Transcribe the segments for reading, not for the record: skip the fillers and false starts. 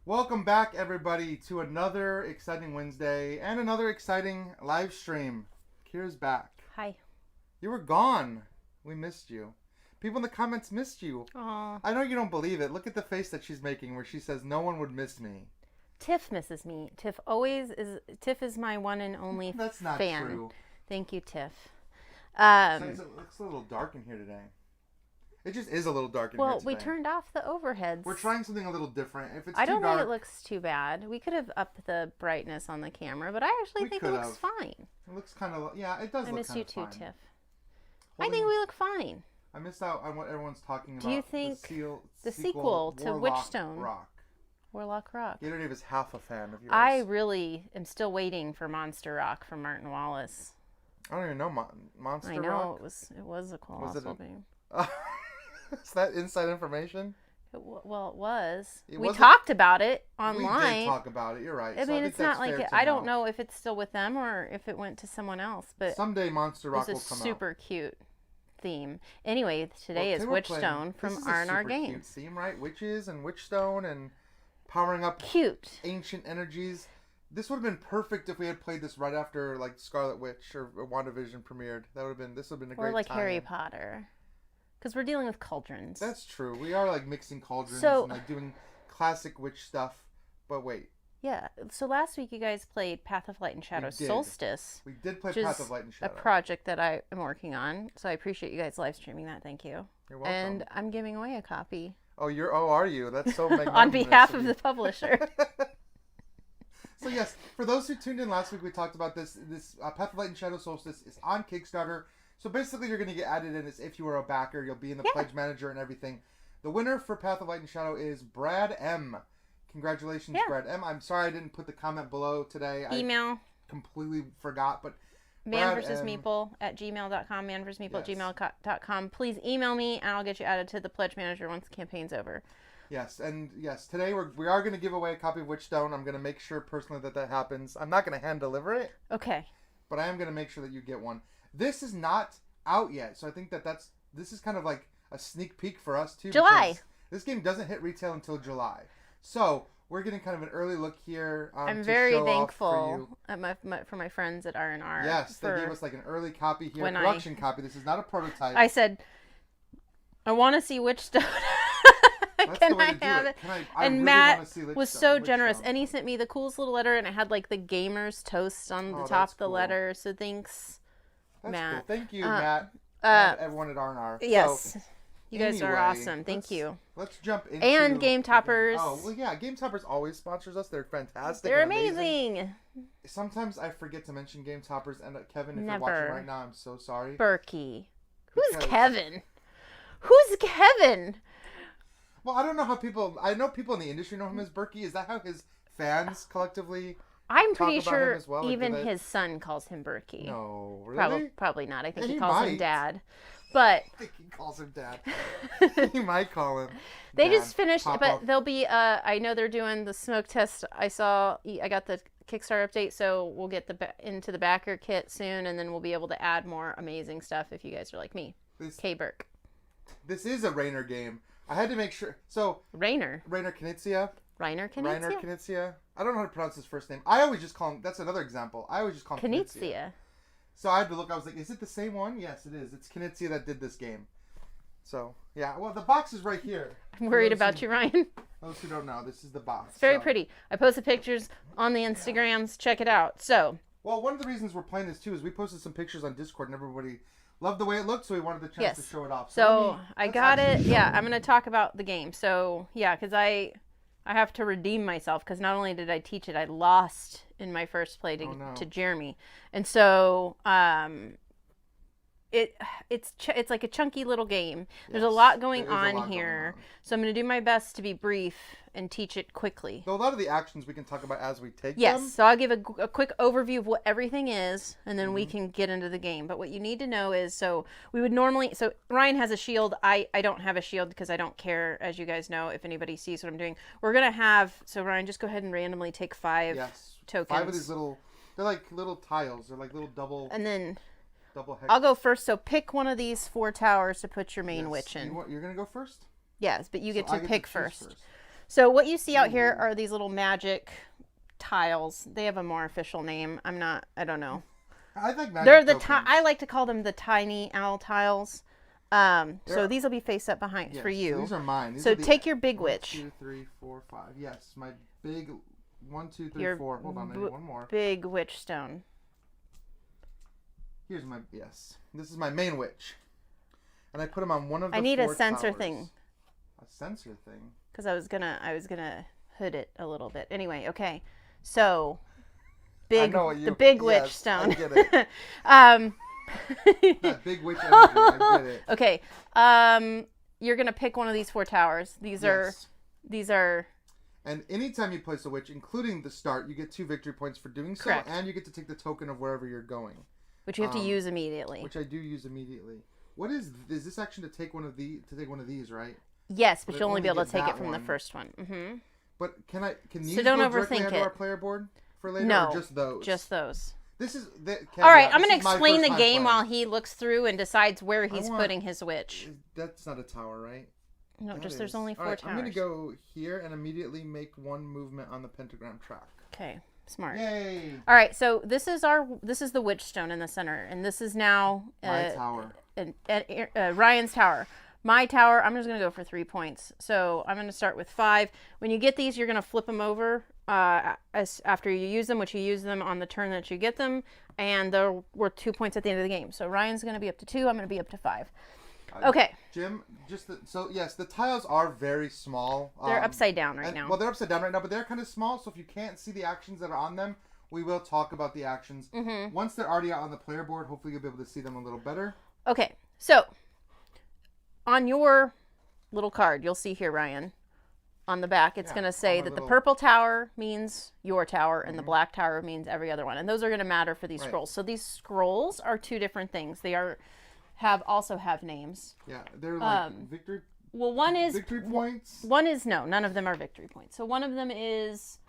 Welcome back, everybody, to another exciting Wednesday and another exciting live stream. Kira's back. Hi. You were gone. We missed you. People in the comments missed you. Aw. I know you don't believe it. Look at the face that she's making where she says no one would miss me. Tiff misses me. Tiff is my one and only That's not fan. true. Thank you, Tiff. It looks a little dark in here today. It just is a little dark in here Well, today. we turned off the overheads. We're trying something a little different. If it's I don't too dark, think it looks too bad. We could have upped the brightness on the camera, but I actually think it looks fine. It looks kind of, yeah, it does I look miss kind you of too, fine. Tiff. I think we look fine. I missed out on what everyone's talking about. Do you think the sequel to Warlock Witchstone? Rock. Warlock Rock. Gator Dave is half a fan of yours. I really am still waiting for Monster Rock from Martin Wallace. I don't even know Monster Rock. I know it was a colossal game. Is that inside information? It was. It we wasn't- talked about it online. We did talk about it. You're right. I So mean, think it's not that's like fair it, to I don't know. know if it's still with them or if it went to someone else, but Someday Monster Rock it will was come a super cute theme. Anyway, today is Witchstone from R&R Games. Cute theme, right? Witches and Witchstone and powering up Cute. ancient energies. This would have been perfect if we had played this right after like Scarlet Witch or WandaVision premiered. This would have been a great Or like time. Harry Potter. Because we're dealing with cauldrons. That's true. We are like mixing cauldrons So- and like doing classic witch stuff. But wait, Yeah. So last week you guys played Path of Light and Shadow did. Solstice. we did play Which Path is of Light and a Shadow. project that I am working on. So I appreciate you guys live streaming that. Thank you. You're welcome. And I'm giving away a copy Oh, are you? That's so magnanimous on behalf of you. the publisher. So yes, for those who tuned in last week, we talked about this. Path of Light and Shadow Solstice is on Kickstarter. So basically, you're going to get added in as if you were a backer. You'll be in the pledge manager and everything. The winner for Path of Light and Shadow is Brad M. Congratulations, Brad M. I'm sorry I didn't put the comment below today. Email. I completely forgot, but Man Brad vs. M. Meeple at gmail.com. Man vs. Meeple Yes. at gmail.com. Please email me and I'll get you added to the pledge manager once the campaign's over. Yes, and yes, today we are going to give away a copy of Witchstone. I'm going to make sure personally that happens. I'm not going to hand deliver it, Okay. but I am going to make sure that you get one. This is not out yet, so I think this is kind of like a sneak peek for us too. July. because This game doesn't hit retail until July, so we're getting kind of an early look here. I'm to very show off thankful for you. for my friends at R&R. Yes, they gave us like an early copy here, when production copy. This is not a prototype. I said, I want to see Witchstone. That's Can the way I to do have it? it? I And really Matt wanna see was Witchstone- so generous, Witchstone. and he sent me the coolest little letter, and it had like the gamer's toast on the Oh, top that's of the cool. letter. So thanks, That's Matt. cool. Thank you, Matt. Uh, And everyone at R&R. yes, So, you guys are anyway, awesome. Thank you. Let's jump into... And Game Toppers. Oh, well, yeah. Game Toppers always sponsors us. They're fantastic. They're and amazing. Sometimes I forget to mention Game Toppers. And Kevin, if you're Never. watching right now, I'm so sorry. Berkey. Who's Because- Kevin? Who's Kevin? Well, I don't know how people... I know people in the industry know him as Berkey. Is that how his fans collectively... I'm talk pretty about sure him as well, or do even they- his son calls him Berkey. No, really? Probably not. I think Yeah, he he calls him might. Dad. But I think he calls him Dad. He might call him they Dad. just finished, Papa. but they'll be, I know they're doing the smoke test. I got the Kickstarter update, so we'll get into the backer kit soon, and then we'll be able to add more amazing stuff if you guys are like me. K. Burke. This is a Rainer game. I had to make sure. So, Rainer Knizia. Reiner Rainer Knizia? Knizia. I don't know how to pronounce his first name. I always just call him. That's another example. I always just call him Knizia. Knizia. So I had to look. I was like, is it the same one? Yes, it is. It's Knizia that did this game. So, yeah. Well, the box is right here. I'm worried about you, Ryan. Those who don't know, this is the box. It's very So- pretty. I posted pictures on the Instagrams. Check it out. So, Well, one of the reasons we're playing this, too, is we posted some pictures on Discord, and everybody loved the way it looked, so we wanted the chance to Yes. show it off. So I let's got it. actually Yeah, show I'm going to talk about the game. So, yeah, because I have to redeem myself because not only did I teach it, I lost in my first play Oh, no. to Jeremy. And so it's like a chunky little game. There's a Yes, lot going there is a lot on going here. on. So I'm going to do my best to be brief and teach it quickly. So a lot of the actions we can talk about as we take Yes, them. so I'll give a quick overview of what everything is, and then Mm-hmm. we can get into the game. But what you need to know is, so Ryan has a shield. I don't have a shield because I don't care, as you guys know, if anybody sees what I'm doing. We're going to have, so Ryan, just go ahead and randomly take 5 Yes. tokens. 5 of these little, they're like little tiles. They're like little double And then hex. I'll go first, so pick one of these 4 towers to put your main Yes. witch in. You're going to go first? Yes, but you get So I to pick choose first. So what you see out here are these little magic tiles. They have a more official name. I don't know. I think They're I like to call them the tiny owl tiles. So these will be face up behind for you. So these are mine. These so are take your big witch. 1, 2, 3, 4, 5. Yes, my big 1, 2, 3, Your 4. Hold on, I need one more. Big Witchstone. Here's my This is my main witch, and I put them on one of the. I need a 4 sensor towers. thing. A sensor thing. Because I was gonna hood it a little bit. Anyway, okay. So big big Witchstone. I get it. That big witch energy. I get it. Okay. You're gonna pick one of these 4 towers. These are. And anytime you place a witch, including the start, you get 2 victory points for doing so, Correct. and you get to take the token of wherever you're going. Which you have to use immediately. Which I do use immediately. What is this action to take one of these, right? Yes, but you'll only be able to take it from the first one. Mm-hmm. But can these don't go directly overthink onto it. our player board for later, No, or just those? Just those. This is all right. I'm going to explain the game while he looks through and decides where he's putting his witch. That's not a tower, right? No, there's only 4 towers. I'm going to go here and immediately make 1 movement on the pentagram track. Okay, smart. Yay! All right, so this is the Witchstone in the center, and this is now my tower. Ryan's tower. My tower, I'm just going to go for 3 points. So I'm going to start with 5. When you get these, you're going to flip them over after you use them, which you use them on the turn that you get them, and they're worth 2 points at the end of the game. So Ryan's going to be up to 2. I'm going to be up to 5. Okay. Jim, yes, the tiles are very small. They're upside down right now. Well, they're upside down right now, but they're kind of small, so if you can't see the actions that are on them, we will talk about the actions. Mm-hmm. Once they're already out on the player board, hopefully you'll be able to see them a little better. Okay, so on your little card, you'll see here, Ryan, on the back, it's going to say that the purple tower means your tower and the black tower means every other one. And those are going to matter for these scrolls. So these scrolls are 2 different things. They also have names. Yeah, they're like victory. Well, one is victory points. One is none of them are victory points. So one of them is,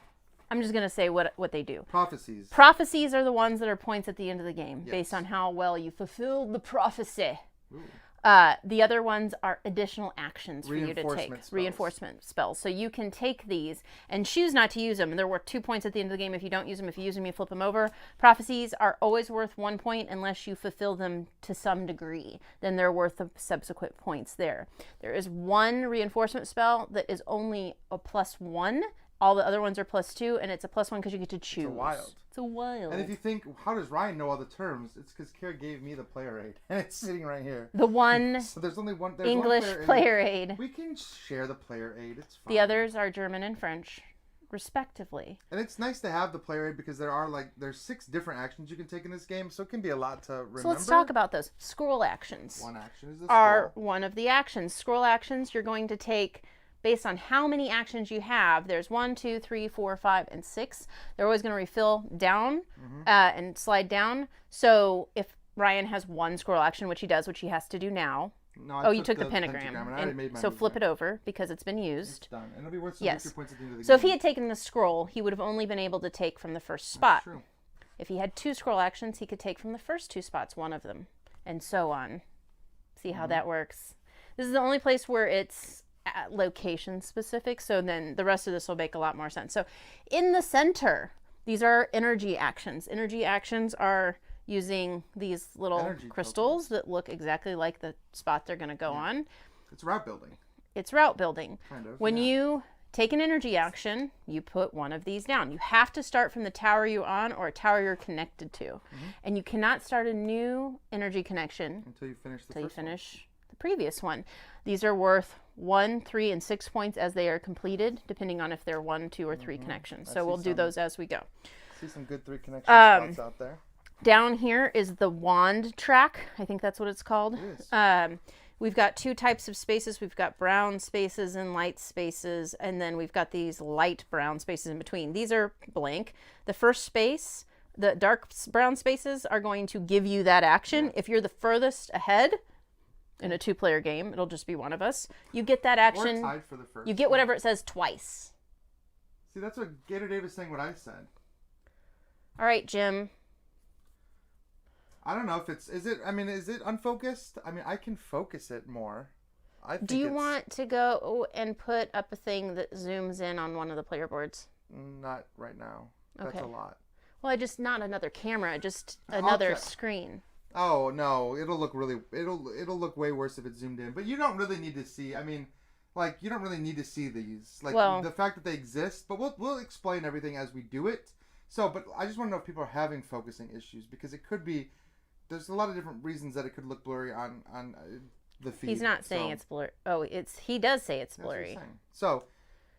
I'm just gonna say what they do. Prophecies. Prophecies are the ones that are points at the end of the game, based on how well you fulfilled the prophecy. Ooh. The other ones are additional actions for you to take. Reinforcement spells. So you can take these and choose not to use them. They're worth 2 points at the end of the game if you don't use them. If you use them, you flip them over. Prophecies are always worth 1 point unless you fulfill them to some degree. Then they're worth the subsequent points there. There is 1 reinforcement spell that is only a +1. All the other ones are +2, and it's a +1 because you get to choose. It's a wild. And if you think, how does Ryan know all the terms? It's because Kara gave me the player aid, and it's sitting right here. The one. So there's only one. There's English one player aid. We can share the player aid. It's fine. The others are German and French, respectively. And it's nice to have the player aid because there's 6 different actions you can take in this game, so it can be a lot to remember. So let's talk about those. Scroll actions. One action is a are one of the actions. Scroll actions you're going to take based on how many actions you have. There's 1, 2, 3, 4, 5, and 6. They're always going to refill down and slide down. So if Ryan has 1 scroll action, which he does, which he has to do now. No, you took the pentagram. And I already made my so movement. flip it over because it's been used. It's done. And it'll be worth some victory points at the end of the game. So if he had taken the scroll, he would have only been able to take from the first spot. That's true. If he had 2 scroll actions, he could take from the first 2 spots, one of them, and so on. See how that works? This is the only place where it's location specific, so then the rest of this will make a lot more sense. So in the center, these are energy actions. Energy actions are using these little crystals that look exactly like the spot they're going to go on. It's route building. It's route building. Kind of. When you take an energy action, you put one of these down. You have to start from the tower you're on or a tower you're connected to. And you cannot start a new energy connection until you finish the previous one. These are worth 1, 3, and 6 points as they are completed, depending on if they're 1, 2, or 3 connections. So we'll do those as we go. See some good 3 connection spots out there. Down here is the wand track. I think that's what it's called. It is. We've got 2 types of spaces. We've got brown spaces and light spaces, and then we've got these light brown spaces in between. These are blank. The first space, the dark brown spaces, are going to give you that action. If you're the furthest ahead in a 2-player game, it'll just be one of us. You get that action. Or tied for the first. You get whatever it says twice. See, that's what Gator Dave is saying. What I said. All right, Jim. I don't know if is it unfocused? I mean, I can focus it more. I think Do you want to go and put up a thing that zooms in on one of the player boards? Not right now. That's a lot. Well, not another camera, just another screen. Oh no, it'll look look way worse if it's zoomed in. But you don't really need to see. I mean, like you don't really need to see these. Like the fact that they exist. But we'll explain everything as we do it. So, but I just want to know if people are having focusing issues because it could be. There's a lot of different reasons that it could look blurry on the feed. He's not saying it's blurry. Oh, he does say it's blurry. That's what he's saying. So.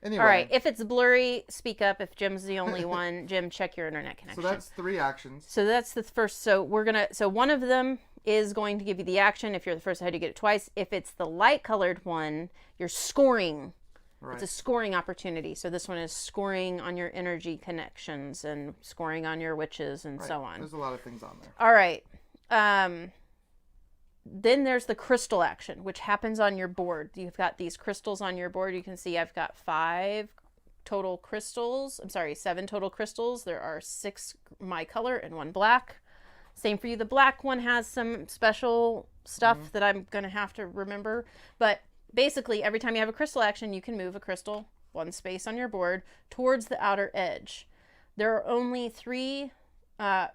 Anyway. All right. If it's blurry, speak up. If Jim's the only one, Jim, check your internet connection. So that's 3 actions. So that's the first. So one of them is going to give you the action. If you're the first ahead, you get it twice. If it's the light colored one, you're scoring. Right. It's a scoring opportunity. So this one is scoring on your energy connections and scoring on your witches and so on. There's a lot of things on there. All right. Then there's the crystal action, which happens on your board. You've got these crystals on your board. You can see I've got 7 total crystals. There are 6 my color and 1 black. Same for you. The black one has some special stuff that I'm going to have to remember. But basically, every time you have a crystal action, you can move a crystal 1 space on your board towards the outer edge. There are only 3...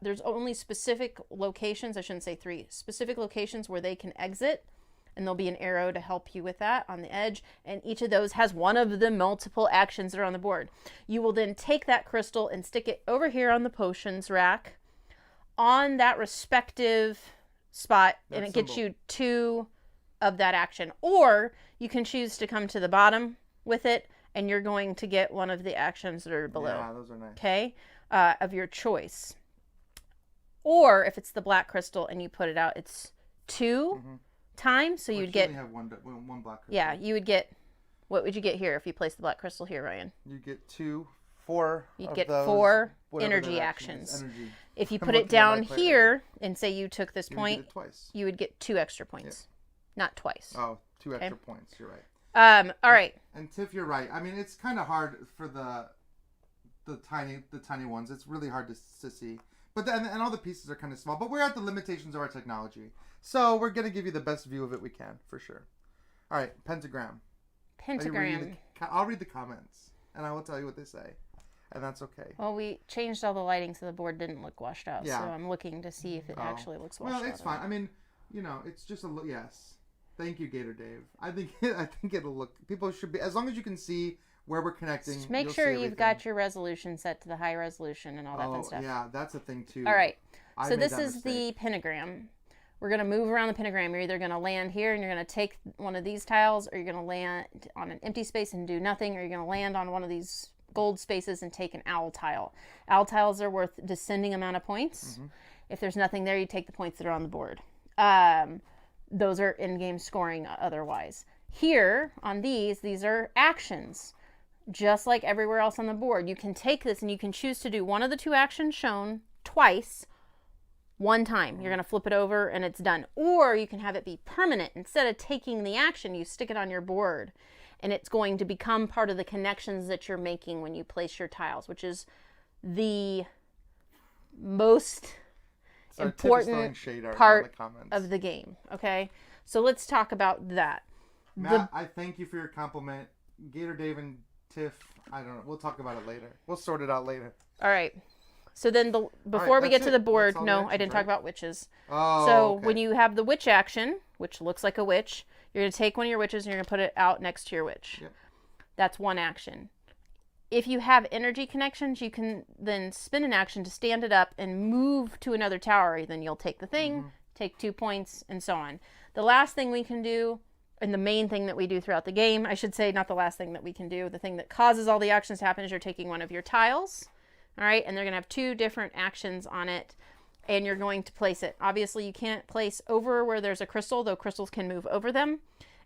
there's only specific locations, I shouldn't say 3, specific locations where they can exit, and there'll be an arrow to help you with that on the edge, and each of those has one of the multiple actions that are on the board. You will then take that crystal and stick it over here on the potions rack on that respective spot, and it gets you 2 of that action. Or you can choose to come to the bottom with it, and you're going to get one of the actions that are below. Yeah, those are nice. Okay? Of your choice. Or if it's the black crystal and you put it out, it's 2 times. So you'd get. You only have one black crystal. Yeah, you would get. What would you get here if you place the black crystal here, Ryan? You get 4. You'd get 4 energy actions. If you put it down here and say you took this point, you would get 2 extra points, not twice. Oh, 2 extra points. You're right. All right. And Tiff, you're right. I mean, it's kind of hard for the tiny ones. It's really hard to see. But then, and all the pieces are kind of small. But we're at the limitations of our technology. So we're going to give you the best view of it we can, for sure. All right, pentagram. Pentagram. I'll read the comments, and I will tell you what they say. And that's okay. Well, we changed all the lighting so the board didn't look washed out. Yeah. So I'm looking to see if it actually looks washed out. Well, it's fine. I mean, it's just yes. Thank you, Gator Dave. I think it'll look... People should be... As long as you can see... where we're connecting. Just make sure you've got your resolution set to the high resolution and all that fun stuff. Oh, yeah, that's a thing too. All right. So this is the pentagram. We're going to move around the pentagram. You're either going to land here and you're going to take one of these tiles, or you're going to land on an empty space and do nothing, or you're going to land on one of these gold spaces and take an owl tile. Owl tiles are worth descending amount of points. If there's nothing there, you take the points that are on the board. Those are in-game scoring otherwise. Here, on these are actions. Just like everywhere else on the board, you can take this and you can choose to do one of the 2 actions shown twice, 1 time. You're going to flip it over and it's done. Or you can have it be permanent. Instead of taking the action, you stick it on your board, and it's going to become part of the connections that you're making when you place your tiles, which is the most important part of the game. Okay, so let's talk about that. Matt, I thank you for your compliment. Gator Dave and Tiff, I don't know. We'll talk about it later. We'll sort it out later. All right. So then before we get to the board, no, I didn't talk about witches. Oh, so when you have the witch action, which looks like a witch, you're going to take one of your witches and you're going to put it out next to your witch. Yep. That's 1 action. If you have energy connections, you can then spin an action to stand it up and move to another tower. Then you'll take the thing, take 2 points, and so on. The last thing we can do, and the main thing that we do throughout the game, I should say, not the last thing that we can do, the thing that causes all the actions to happen is you're taking one of your tiles, all right, and they're going to have 2 different actions on it, and you're going to place it. Obviously, you can't place over where there's a crystal, though crystals can move over them,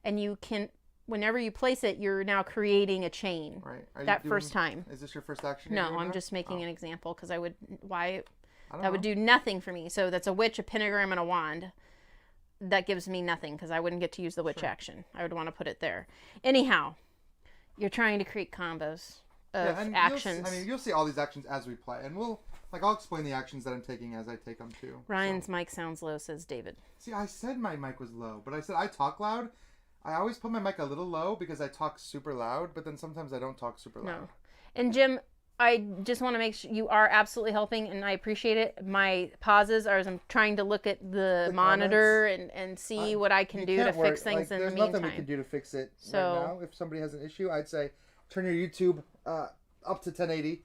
and you can, whenever you place it, you're now creating a chain. Right. First time. Is this your first action? No, I'm just making an example, because that would do nothing for me. So that's a witch, a pentagram, and a wand. That gives me nothing because I wouldn't get to use the witch action. I would want to put it there. Anyhow, you're trying to create combos of actions. You'll see all these actions as we play, and I'll explain the actions that I'm taking as I take them too. Ryan's mic sounds low, says David. See, I said my mic was low, but I said I talk loud. I always put my mic a little low because I talk super loud, but then sometimes I don't talk super loud. No. And Jim, I just want to make sure you are absolutely helping, and I appreciate it. My pauses are as I'm trying to look at the monitor and see what I can do to fix things in the meantime. There's nothing we can do to fix it right now. If somebody has an issue, I'd say turn your YouTube up to 1080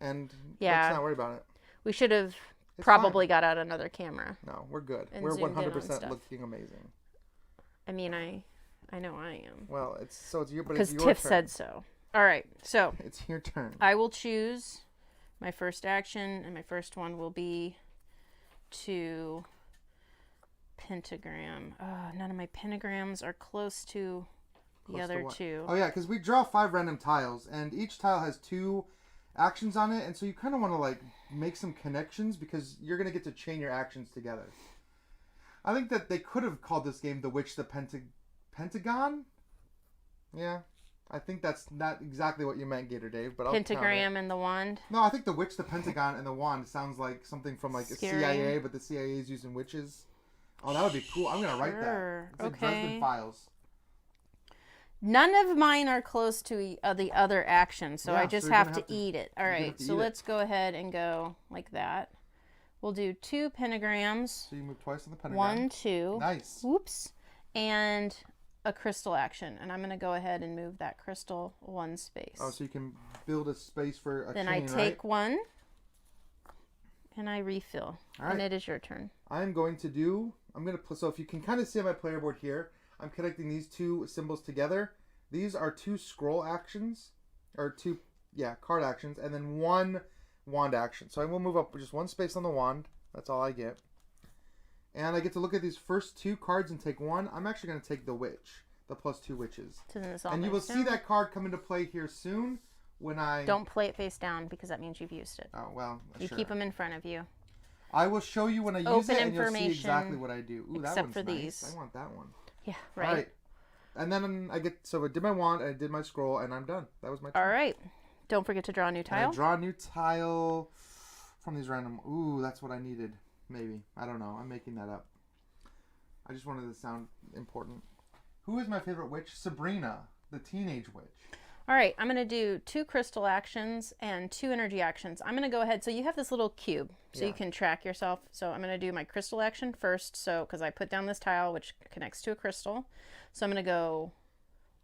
and let's not worry about it. We should have probably got out another camera. No, we're good. We're 100% looking amazing. I mean, I know I am. Well, it's your turn. Because Tiff said so. All right, so it's your turn. I will choose my first action, and my first one will be to pentagram. Oh, none of my pentagrams are close to the other two. Oh yeah, because we draw 5 random tiles, and each tile has 2 actions on it, and so you kind of want to like make some connections because you're gonna get to chain your actions together. I think that they could have called this game The Witch the Pentagon. Yeah. I think that's not exactly what you meant, Gator Dave, but Pentagram and the wand? No, I think The Witch, the Pentagon, and the wand sounds like something from like a CIA, but the CIA is using witches. Oh, that would be cool. I'm going to write that. It's like Dresden Files. None of mine are close to the other action, so I just have to eat it. All right, so let's go ahead and go like that. We'll do 2 pentagrams. So you move twice on the pentagram. 1, 2. Nice. Oops. And a crystal action, and I'm going to go ahead and move that crystal 1 space. Oh, so you can build a space for a then chain, I take 1 and I refill. All right. And it is your turn. I'm going to so if you can kind of see on my player board here, I'm connecting these 2 symbols together. These are 2 scroll actions, or 2 card actions, and then 1 wand action. So I will move up just 1 space on the wand. That's all I get. And I get to look at these first 2 cards and take 1. I'm actually going to take the witch, the +2 witches. So then and you will see that card come into play here soon when I... Don't play it face down because that means you've used it. Oh, well, You keep them in front of you. I will show you when I use it and you'll see exactly what I do. Ooh, that one's for nice. These. I want that one. Yeah, right. All right. And then I did my wand, I did my scroll, and I'm done. That was my turn. All right. Don't forget to draw a new tile. And I draw a new tile from these random... Ooh, that's what I needed. Maybe. I don't know. I'm making that up. I just wanted to sound important. Who is my favorite witch? Sabrina, the teenage witch. All right, I'm going to do 2 crystal actions and 2 energy actions. I'm going to go ahead. So you have this little cube, so you can track yourself. So I'm going to do my crystal action first. So because I put down this tile, which connects to a crystal. So I'm going to go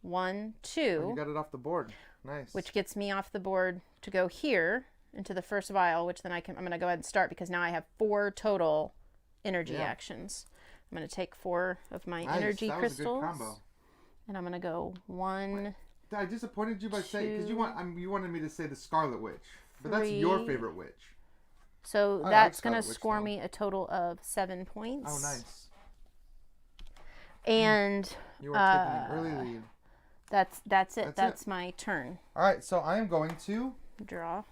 1, 2. Oh, you got it off the board. Nice. Which gets me off the board to go here into the first vial, which then I'm going to go ahead and start because now I have 4 total energy actions. I'm going to take 4 of my energy crystals. That was a good combo. And I'm going to go 1. I disappointed you by saying, because you wanted me to say the Scarlet Witch, but that's your favorite witch. So that's going to score me a total of 7 points. Oh, nice. And you are taking an early lead. That's it. That's my turn. All right, so I am going to draw.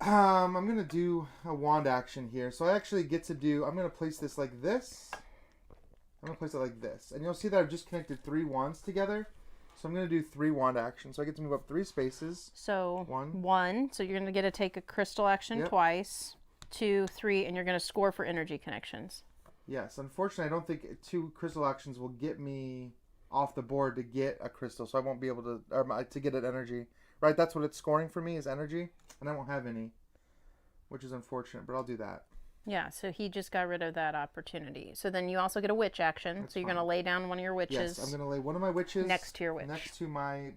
I'm going to do a wand action here. So I actually get to I'm going to place this like this. I'm going to place it like this. And you'll see that I've just connected 3 wands together. So I'm going to do 3 wand actions. So I get to move up 3 spaces. So 1. So you're going to get to take a crystal action twice. 2, 3, and you're going to score for energy connections. Yes. Unfortunately, I don't think 2 crystal actions will get me off the board to get a crystal. So I won't be able to get an energy. Right? That's what it's scoring for me is energy. And I won't have any, which is unfortunate, but I'll do that. Yeah, so he just got rid of that opportunity. So then you also get a witch action. That's so you're going to lay down one of your witches. Yes, I'm going to lay one of my witches. Next to your witch. Next to my...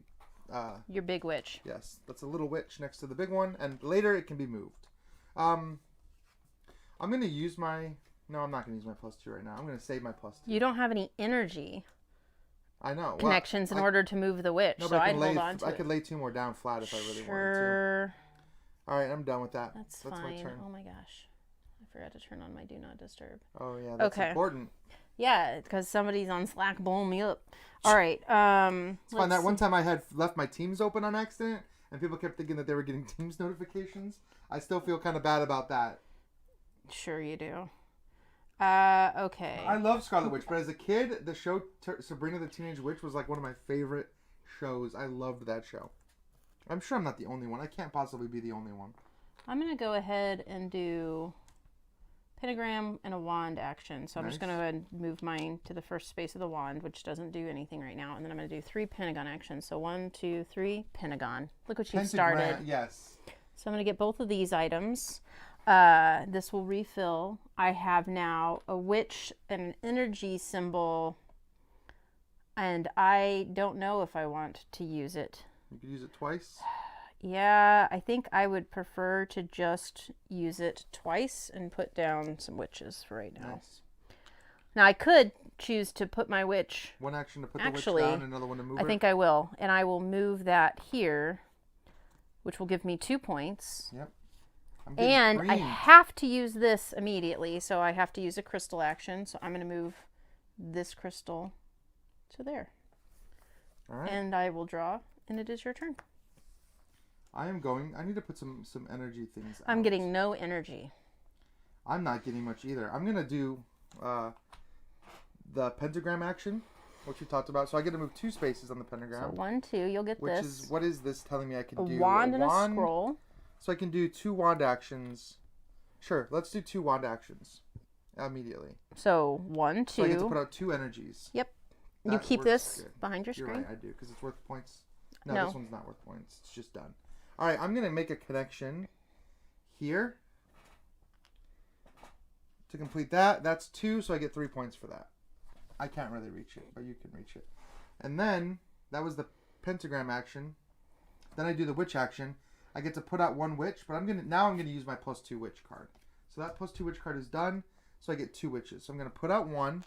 your big witch. Yes, that's a little witch next to the big one. And later it can be moved. I'm going to use my... No, I'm not going to use my +2 right now. I'm going to save my +2. You don't have any energy. I know. Connections in order to move the witch. No, so I'd hold on to I could lay 2 more down flat if I really wanted to. All right, I'm done with that. That's fine. My turn. Oh my gosh. I forgot to turn on my do not disturb. Oh yeah, that's important. Yeah, because somebody's on Slack blowing me up. All right. It's fine. That one time I had left my Teams open on accident, and people kept thinking that they were getting Teams notifications. I still feel kind of bad about that. Sure you do. Okay. I love Scarlet Witch, but as a kid, the show Sabrina the Teenage Witch was like one of my favorite shows. I loved that show. I'm sure I'm not the only one. I can't possibly be the only one. I'm going to go ahead and do pentagram and a wand action. So I'm just Nice. going to go ahead and move mine to the first space of the wand, which doesn't do anything right now. And then I'm going to do 3 pentagon actions. So 1, 2, 3, pentagon. Look what you've started. Yes. So I'm going to get both of these items. This will refill. I have now a witch and an energy symbol, and I don't know if I want to use it. You could use it twice. Yeah, I think I would prefer to just use it twice and put down some witches for right now. Nice. Now I could choose to put my witch. One action to put Actually, the witch down, another one to move I her. think I will, and I will move that here, which will give me 2 points. Yep. And I have to use this immediately, so I have to use a crystal action. So I'm going to move this crystal to there. All right. And I will draw, and it is your turn. I need to put some energy things out. I'm getting no energy. I'm not getting much either. I'm going to do the pentagram action, which we talked about. So I get to move 2 spaces on the pentagram. So 1, 2, you'll get which this. What is this telling me I can do? A wand and a scroll. So I can do 2 wand actions. Sure, let's do 2 wand actions immediately. So 1, 2. So I get to put out 2 energies. Yep. That You keep works this good. behind your You're screen. right, I do, because it's worth points. No. No, this one's not worth points. It's just done. All right, I'm going to make a connection here. To complete that, that's 2, so I get 3 points for that. I can't really reach it, but you can reach it. And then, that was the pentagram action. Then I do the witch action. I get to put out 1 witch, but I'm gonna use my +2 witch card. So that +2 witch card is done, so I get 2 witches. So I'm gonna put out 1,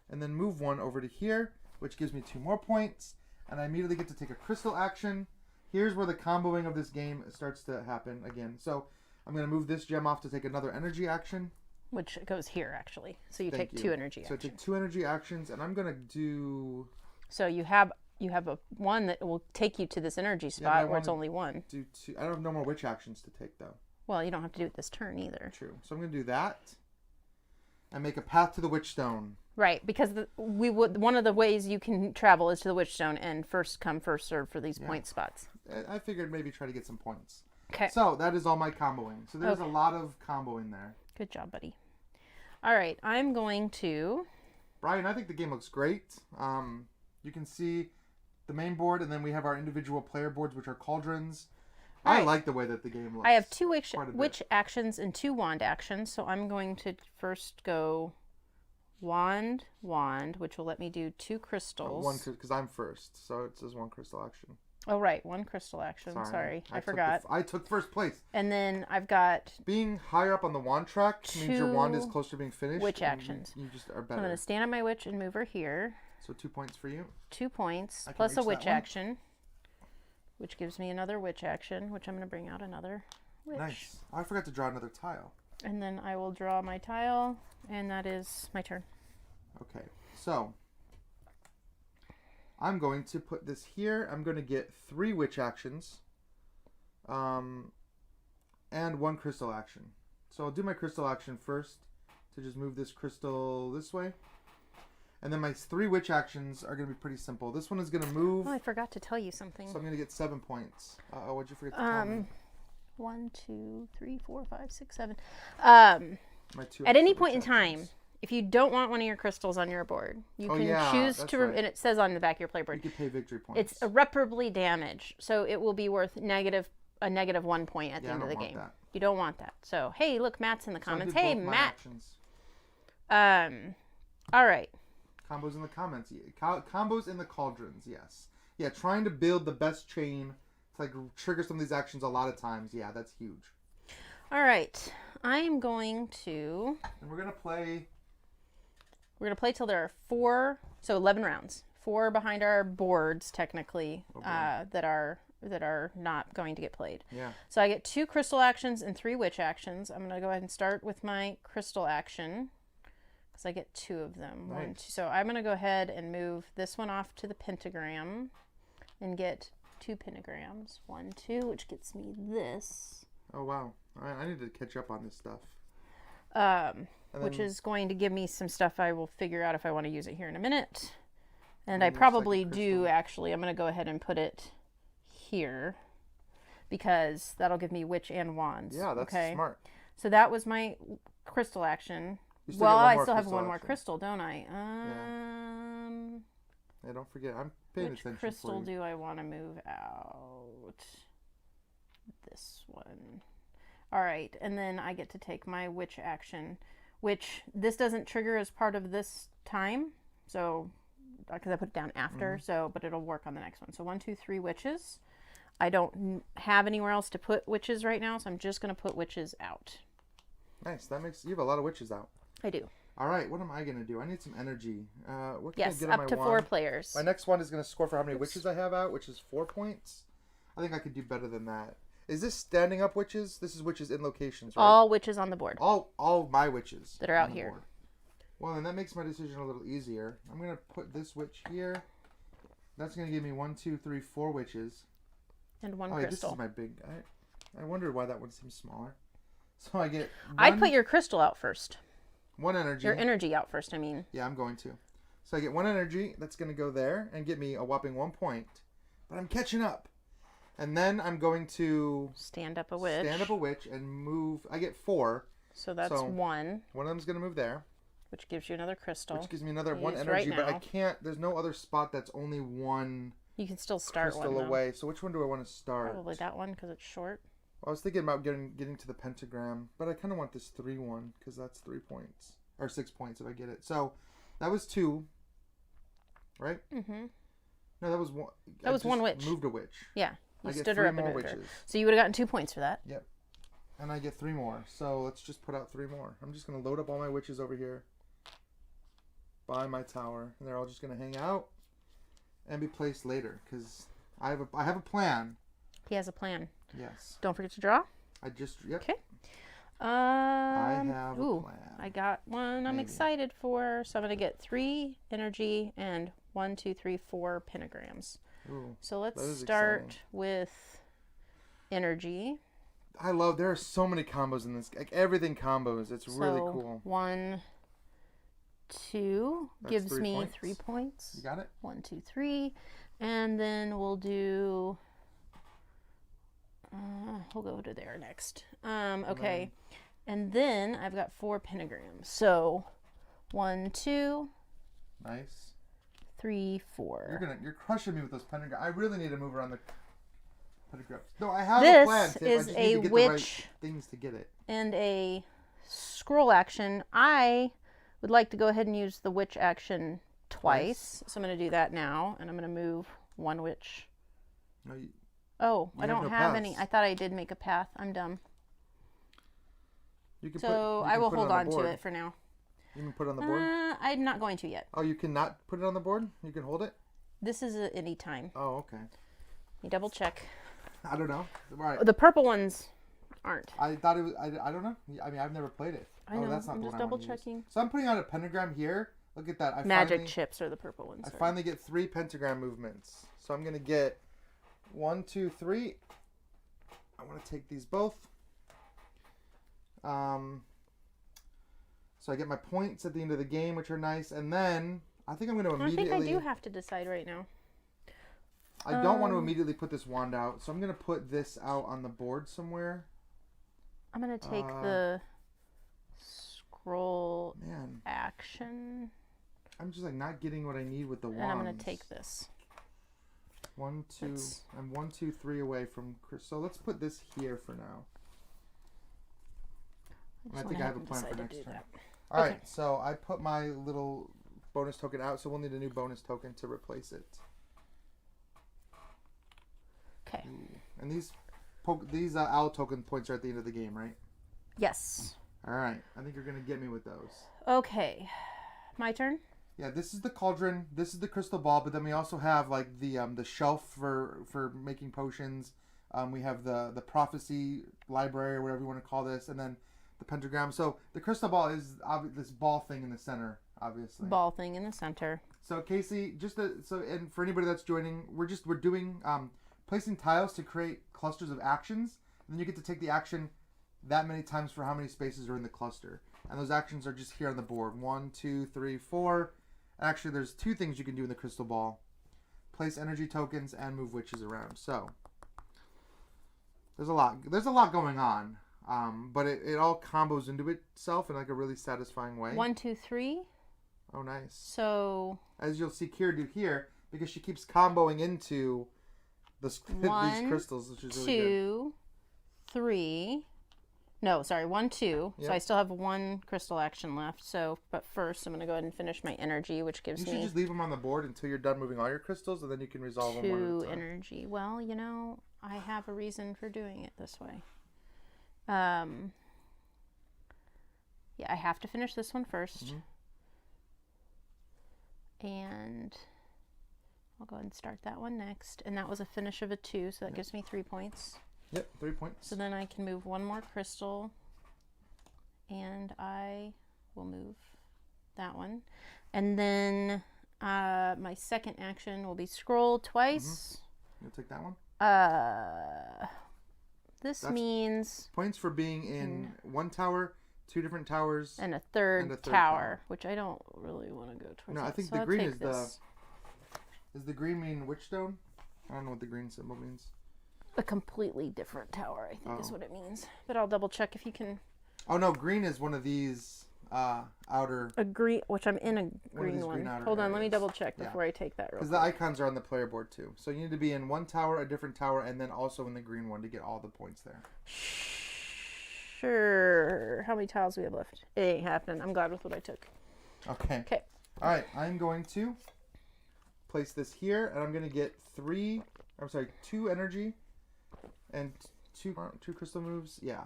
and then move 1 over to here, which gives me 2 more points, and I immediately get to take a crystal action. Here's where the comboing of this game starts to happen again. So I'm gonna move this gem off to take another energy action. Which goes here, actually. So you Thank take you. 2 energy So I actions. take 2 energy actions, and I'm gonna do. So you have a one that will take you to this energy spot where it's only 1. Do 2. I don't have no more witch actions to take though. Well, you don't have to do it this turn either. True. So I'm gonna do that, and make a path to the Witchstone. Right, because one of the ways you can travel is to the Witchstone, and first come, first serve for these point spots. I figured maybe try to get some points. Okay. So that is all my comboing. So there's a lot of comboing there. Good job, buddy. All right, I'm going to. Brian, I think the game looks great. You can see the main board, and then we have our individual player boards, which are cauldrons. I like the way that the game looks. I have 2 witch actions and 2 wand actions, so I'm going to first go wand, which will let me do 2 crystals. 1, because I'm first, so it says 1 crystal action. Oh, right, 1 crystal action. Sorry, I forgot. I took first place. And then I've got Being higher up on the wand track means your wand is closer to being finished. witch actions. You just are I'm better. going to stand on my witch and move her here. So 2 points for you. 2 points, I can plus a reach witch that one. action, which gives me another witch action, which I'm going to bring out another witch. Nice. Oh, I forgot to draw another tile. And then I will draw my tile, and that is my turn. Okay, so I'm going to put this here. I'm going to get 3 witch actions, and 1 crystal action. So I'll do my crystal action first to just move this crystal this way. And then my 3 witch actions are going to be pretty simple. This one is going to move. Oh, I forgot to tell you something. So I'm going to get 7 points. Uh-oh, what'd you forget to tell me? 1, 2, 3, 4, 5, 6, 7. My 2 At any extra point in witch time, actions. if you don't want one of your crystals on your board, you can choose to, right. and it says on the back of your playboard, You can pay victory points. it's irreparably damaged, so it will be worth a negative 1 point at the end of the game. That. You don't want that. So, hey, look, Matt's in the comments. So I Hey, did both my Matt. actions. All right. Combos in the comments. Combos in the cauldrons, yes. Yeah, trying to build the best chain to like trigger some of these actions a lot of times. Yeah, that's huge. All right. I'm going to... And we're going to play... We're going to play till there are 4, so 11 rounds. 4 behind our boards, technically, that are not going to get played. Yeah. So I get 2 crystal actions and 3 witch actions. I'm going to go ahead and start with my crystal action, because I get 2 of them. Nice. 1, 2. So I'm going to go ahead and move this one off to the pentagram and get 2 pentagrams. 1, 2, which gets me this. Oh, wow. I need to catch up on this stuff. Which is going to give me some stuff I will figure out if I want to use it here in a minute. And I looks like a probably do, crystal. actually. I'm going to go ahead and put it here, because that'll give me witch and wands. Yeah, that's okay? smart. So that was my crystal action. You still Well, get one I more still have crystal one more action. crystal, don't I? Yeah, don't forget. I'm paying Which attention crystal for you. do I want to move out? This one. All right, and then I get to take my witch action, which this doesn't trigger as part of this time. So, because I put it down after, so, but it'll work on the next one. So 1, 2, 3 witches. I don't have anywhere else to put witches right now, so I'm just going to put witches out. Nice. That makes you have a lot of witches out. I do. All right. What am I gonna do? I need some energy. What can I Yes, get on up my to wand? 4 players. My next one is gonna score for how many witches I have out, which is 4 points. I think I could do better than that. Is this standing up witches? This is witches in locations, right? All witches on the board All my witches that are out on the here. board. Well, then that makes my decision a little easier. I'm gonna put this witch here. That's gonna give me 1, 2, 3, 4 witches. And 1 This crystal. is my big. I wondered why that one seems smaller. So I get. I'd put your crystal out first. 1 energy. Your energy out first, I mean. Yeah, I'm going to. So I get 1 energy. That's going to go there and get me a whopping 1 point. But I'm catching up. And then I'm going to stand up a witch. Stand up a witch and move. I get 4. So that's 1. One of them's going to move there. Which gives you another crystal. Which gives me another 1 Use energy. right But I now. can't. There's no other spot that's only 1 You can still start crystal one, though. away. So which one do I want to start? Probably that one because it's short. I was thinking about getting to the pentagram. But I kind of want this 3 one because that's 3 points. Or 6 points if I get it. So that was 2. Right? Mm-hmm. No, that was 1. That was 1 witch. Moved a witch. Yeah. You I get stood 3 her up and more moved her. witches. So you would have gotten 2 points for that. Yep. And I get 3 more. So let's just put out 3 more. I'm just going to load up all my witches over here by my tower. And they're all just going to hang out and be placed later. Because I have a plan. He has a plan. Yes. Don't forget to draw. Yep. Okay. I have a plan. I got one I'm Maybe. excited for. So I'm going to get 3 energy and 1, 2, 3, 4 pentagrams. Ooh, So let's that is start exciting. with energy. there are so many combos in this. Like everything combos. It's really cool. 1, 2 That's gives 3 me points. 3 points. You got it? 1, 2, 3. And then we'll do... we'll go to there next. Okay. And then I've got 4 pentagrams. So 1, 2, Nice. 3, 4. You're crushing me with those pentagrams. I really need to move around the pentagrams. No, I have a This plan. Tiff. I is just a need to get the witch right things to get it. and a scroll action. I would like to go ahead and use the witch action twice. So I'm going to do that now. And I'm going to move 1 witch. No, Oh, You I have don't no have any. paths. I thought I did make a path. I'm dumb. you can So you I can will put hold on on the to board. it for now. You can put it on the board. I'm not going to yet. Oh, you cannot put it on the board? You can hold it? This is at any time. Oh, okay. You double check. I don't know. Right. The purple ones aren't. I thought it was. I don't know. I mean, I've never played it. I know. Oh, that's not I'm the just one I double wanna use. checking. So I'm putting out a pentagram here. Look at that. Magic chips are the purple ones. I sorry. finally get 3 pentagram movements. So I'm gonna get 1, 2, 3. I want to take these both. So I get my points at the end of the game, which are nice, and then I think I'm going to I immediately. think I do have to decide right now. I don't want to immediately put this wand out, so I'm going to put this out on the board somewhere. I'm gonna take the scroll Man, action, I'm just like not getting what I need with the wand. and I'm gonna take this. 1, 2. Let's- I'm 1, 2, 3 away from Chris. So let's put this here for now. I think I have a plan for next turn. All right, so I put my little bonus token out, so we'll need a new bonus token to replace it. Okay. And these owl token points are at the end of the game, right? Yes. All right, I think you're gonna get me with those. Okay. My turn. Yeah, this is the cauldron. This is the crystal ball, but then we also have like the shelf for making potions. We have the prophecy library, or whatever you want to call this, and then the pentagram. So the crystal ball is this ball thing in the center, obviously. Ball thing in the center. So Casey, and for anybody that's joining, we're doing placing tiles to create clusters of actions, and then you get to take the action that many times for how many spaces are in the cluster, and those actions are just here on the board. 1, 2, 3, 4. Actually, there's 2 things you can do in the crystal ball: place energy tokens and move witches around. So there's a lot going on. But it all combos into itself in like a really satisfying way. 1, 2, 3. Oh, nice. So as you'll see Kira do here, because she keeps comboing into these crystals, which is really good. 2, 3. No, sorry, 1, 2. Yep. So I still have 1 crystal action left. So, but first I'm going to go ahead and finish my energy, which gives me... You should just leave them on the board until you're done moving all your crystals, and then you can resolve them one at a 2 time. energy. Well, you know, I have a reason for doing it this way. Yeah, I have to finish this one first. And I'll go ahead and start that one next. And that was a finish of a 2, so that gives me 3 points. Yep, 3 points. So then I can move 1 more crystal, and I will move that one. And then my second action will be scroll twice. You'll take that one? This means... Points for being in 1 tower, 2 different towers. And a third tower, which I don't really want to go towards. No, I think the green is Does the green mean Witchstone? I don't know what the green symbol means. A completely different tower, I think is what it means. But I'll double check if you can... Oh, no, green is one of these outer... A green, which I'm in a green one. Hold on, let me double check before I take that real quick. Because the icons are on the player board, too. So you need to be in 1 tower, a different tower, and then also in the green one to get all the points there. Sure. How many tiles do we have left? It ain't happening. I'm glad with what I took. Okay. Okay. All right, I'm going to place this here, and I'm going to get 2 energy and 2 crystal moves. Yeah.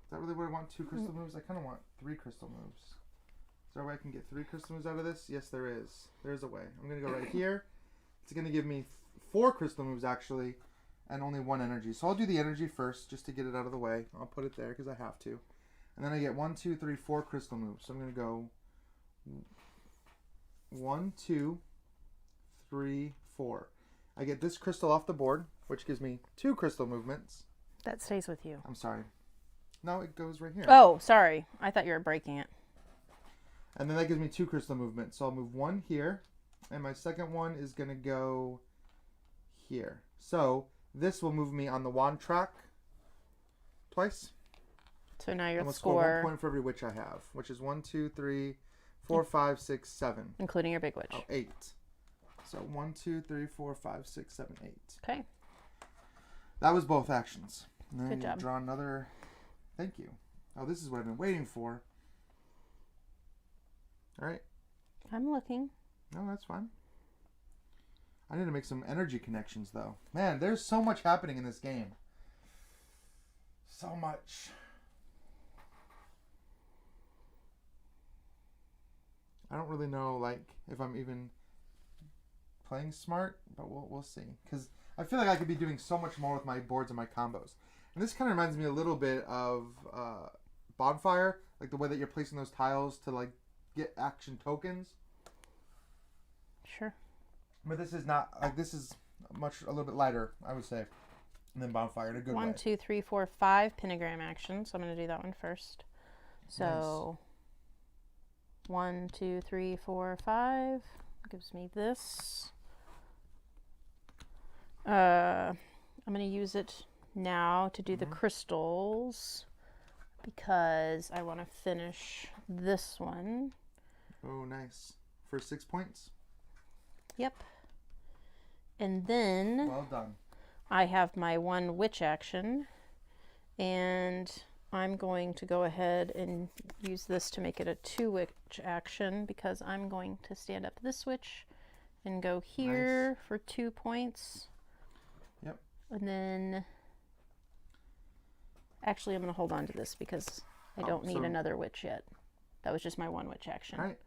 Is that really what I want? 2 crystal moves? I kind of want 3 crystal moves. Is there a way I can get 3 crystal moves out of this? Yes, there is. There's a way. I'm going to go right here. It's going to give me 4 crystal moves, actually, and only 1 energy. So I'll do the energy first, just to get it out of the way. I'll put it there, because I have to. And then I get 1, 2, 3, 4 crystal moves. So I'm going to go 1, 2, 3, 4. I get this crystal off the board, which gives me 2 crystal movements. That stays with you. I'm sorry. No, it goes right here. Oh, sorry. I thought you were breaking it. And then that gives me 2 crystal movements. So I'll move 1 here, and my second one is going to go here. So this will move me on the wand track twice. So now your score. score... 1 point for every witch I have, which is 1, 2, 3, 4, 5, 6, 7. Including your big witch. Oh, 8. So 1, 2, 3, 4, 5, 6, 7, 8. Okay. That was both actions. And then Good job. Draw another. Thank you. Oh, this is what I've been waiting for. All right. I'm looking. No, that's fine. I need to make some energy connections, though. Man, there's so much happening in this game. So much. I don't really know, like, if I'm even playing smart, but we'll see. Because I feel like I could be doing so much more with my boards and my combos. And this kind of reminds me a little bit of Bonfire, like the way that you're placing those tiles to, like, get action tokens. Sure. But this is not, like, this is a little bit lighter, I would say, than Bonfire in a good way. 1, 2, 3, 4, 5 pentagram actions. So I'm going to do that one first. So... Nice. 1, 2, 3, 4, 5 gives me this. I'm going to use it now to do the crystals because I want to finish this one. Oh, nice. For 6 points? Yep. And then well done. I have my 1 witch action, and I'm going to go ahead and use this to make it a 2 witch action because I'm going to stand up this witch and go here for 2 points. Yep. And then actually I'm going to hold on to this because I don't need another witch yet. That was just my 1 witch action. All right.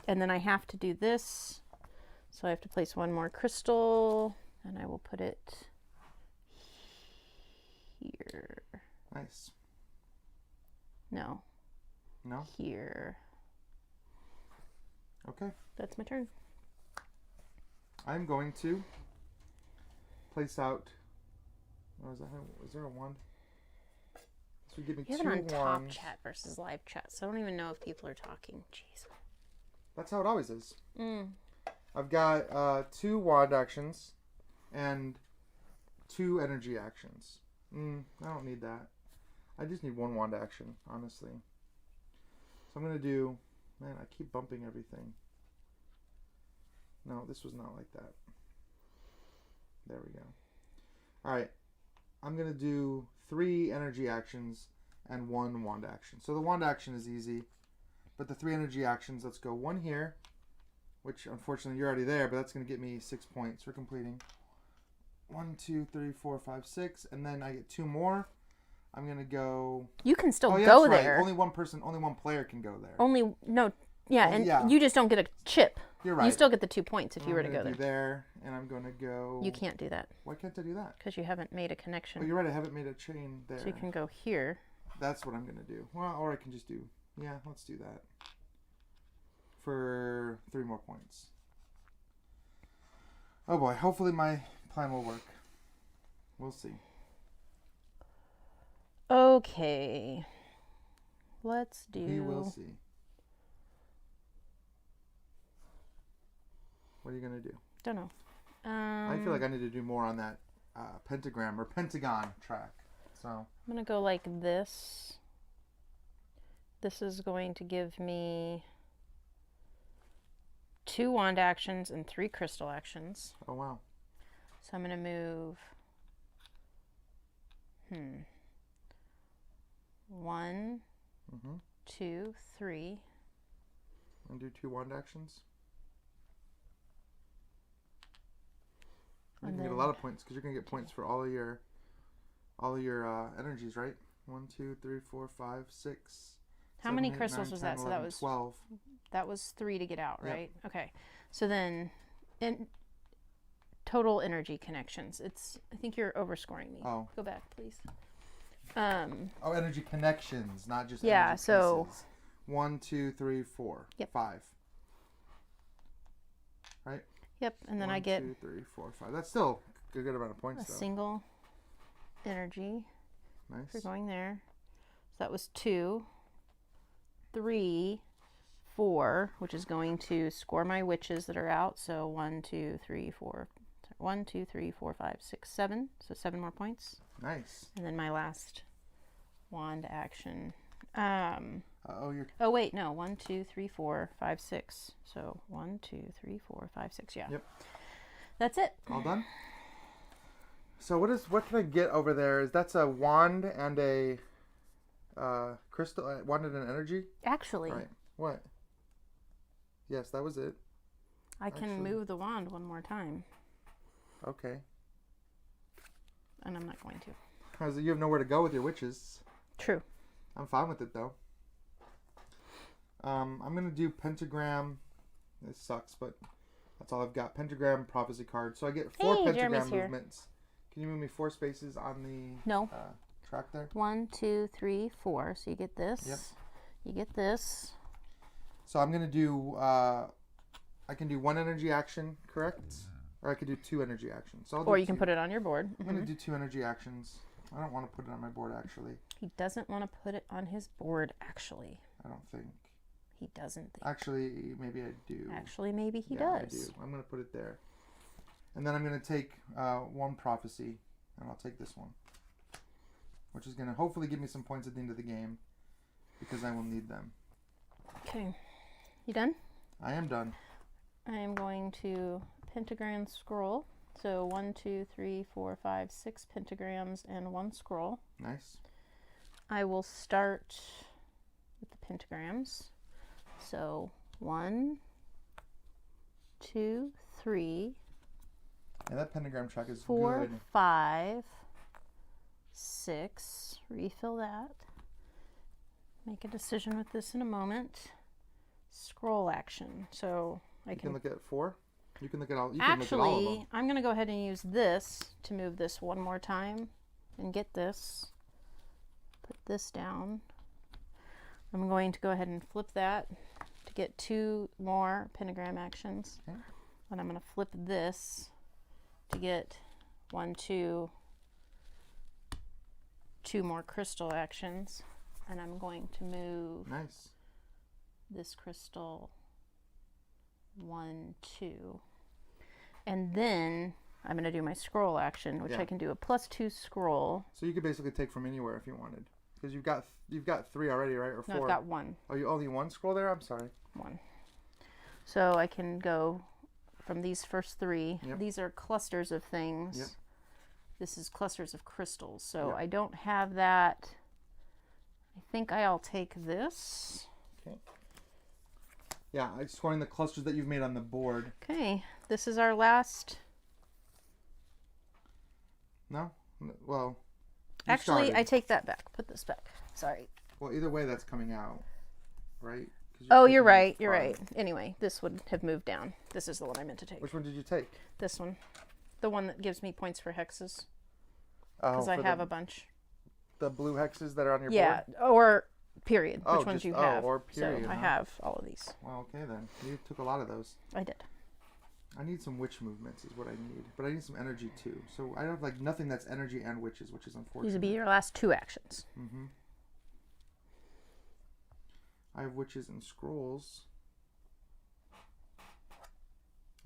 And then I have to do this. So I have to place 1 more crystal, and I will put it here. Nice. No. No? Here. Okay. That's my turn. I'm going to place out... Oh, is there a wand? This would give me 2 You have it on wands. top chat versus live chat, so I don't even know if people are talking. Jeez. That's how it always is. I've got 2 wand actions and 2 energy actions. I don't need that. I just need 1 wand action, honestly. So I'm going to do... Man, I keep bumping everything. No, this was not like that. There we go. Alright. I'm going to do 3 energy actions and 1 wand action. So the wand action is easy. But the 3 energy actions, let's go 1 here. Which, unfortunately, you're already there, but that's going to get me 6 points for completing. 1, 2, 3, 4, 5, 6. And then I get 2 more. I'm going to go... You can still yeah, go that's there. Right. Only one player can go there. You just don't get a chip. You're right. You still get the 2 points if you were to go there. And I'm going to go... You can't do that. Why can't I do that? Because you haven't made a connection. Oh, you're right. I haven't made a chain there. So you can go here. That's what I'm going to do. Well, or I can just do... Yeah, let's do that. For 3 more points. Oh boy. Hopefully my plan will work. We'll see. Okay. Let's do... We will see. What are you going to do? Don't know. I feel like I need to do more on that pentagram or pentagon track. So I'm going to go like this. This is going to give me 2 wand actions and 3 crystal actions. Oh, wow. So I'm going to move... 1, 2, 3. And do 2 wand actions. You can get a lot of points because you're gonna get points for all of your energies, right? 1, 2, 3, 4, 5, 6. How many crystals was that? 10, So 11, that was 12. That was 3 to get out, Yep. right? Okay. So then, in total energy connections, I think you're overscoring me. Oh. Go back, please. Oh, energy connections, not just yeah. energy So pieces. 1, 2, 3, 4. Yep. 5. Right. Yep. And then 1, I get 2, 3, 4, 5. That's still a good amount of points, a though. single energy Nice. for going there. So that was 2, 3, 4, which is going to score my witches that are out. So 1, 2, 3, 4. 1, 2, 3, 4, 5, 6, 7. So 7 more points. Nice. And then my last wand action. You're... wait, no. 1, 2, 3, 4, 5, 6. So 1, 2, 3, 4, 5, 6. Yeah. Yep. That's it. All done? So what can I get over there? That's a wand and a crystal, wand and an energy? Actually. Right. What? Yes, that was it. I can move the wand one more time. Okay. And I'm not going to. Because you have nowhere to go with your witches. True. I'm fine with it, though. I'm going to do pentagram. This sucks, but that's all I've got. Pentagram, prophecy card. So I get 4 pentagram movements. Can you move me 4 spaces on the track there? 1, 2, 3, 4. So you get this. Yep. You get this. So I'm going to do... I can do 1 energy action, correct? Or I could do 2 energy actions. So Or you can put it on your board. I'm going to do 2 energy actions. I don't want to put it on my board, actually. He doesn't want to put it on his board, actually. I don't think. He doesn't think. Actually, maybe I do. Actually, maybe he I does. do. I'm going to put it there. And then I'm going to take 1 prophecy, and I'll take this one. Which is going to hopefully give me some points at the end of the game, because I will need them. Okay. You done? I am done. I am going to pentagram scroll. So 1, 2, 3, 4, 5, 6 pentagrams and 1 scroll. Nice. I will start with the pentagrams. So 1, 2, 3. Yeah, that pentagram track is 4, good. 5, 6. Refill that. Make a decision with this in a moment. Scroll action. So I You can look at 4. You can look at all. You can look actually, at all of them. I'm going to go ahead and use this to move this one more time and get this. Put this down. I'm going to go ahead and flip that to get 2 more pentagram actions. Okay. And I'm going to flip this to get 1, 2 more crystal actions. And I'm going to move Nice. this crystal 1, 2. And then I'm going to do my scroll action, which Yeah. I can do a +2 scroll. So you could basically take from anywhere if you wanted, because you've got 3 already, right? Or 4? No, I've got 1. Oh, you only 1 scroll there? I'm sorry. 1. So I can go from these first 3. Yep. These are clusters of things. Yep. This is clusters of crystals. So Yep. I don't have that. I think I'll take this. Okay. Yeah, I'm scoring the clusters that you've made on the board. Okay, this is our last. No? Well, you Actually, started. I take that back. Put this back. Sorry. Well, either way, that's coming out, right? 'Cause Oh, you're taking right. the You're front. right. Anyway, this would have moved down. This is the one I meant to take. Which one did you take? This one. The one that gives me points for hexes. Oh, Because I for have a bunch. the blue hexes that are on your Yeah, board? or period. Oh, Which ones just- you oh, have. or period, So I huh? have all of these. Well, okay then. You took a lot of those. I did. I need some witch movements is what I need. But I need some energy too. So I have like nothing that's energy and witches, which is unfortunate. These would be your last 2 actions. Mm-hmm. I have witches and scrolls.